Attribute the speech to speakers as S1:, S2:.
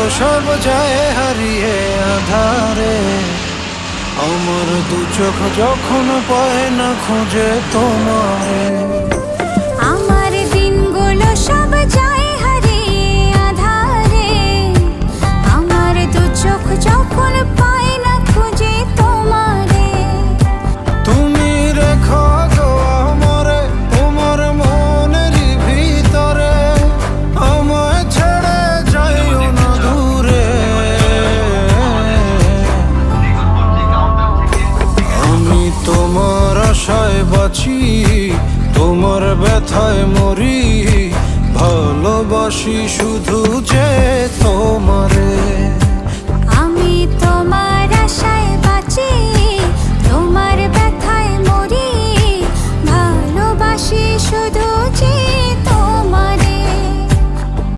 S1: সব যায় হারিয়ে আধারে। আমার দু চোখ যখন পায় না খুঁজে তোমারে।
S2: আমার দিনগুলো সব যায় হারিয়ে আঁধারে। আমার দু চোখ যখন পায় না খুঁজে তোমারে।
S1: তুমি রেখো গো আমারে তোমার মনেরই ভিতরে, আমায় ছেড়ে যাইও না দূরে। আমি তোমার আশায় বাঁচি, তোমার ব্যথায় মরি, ভালোবাসি শুধু যে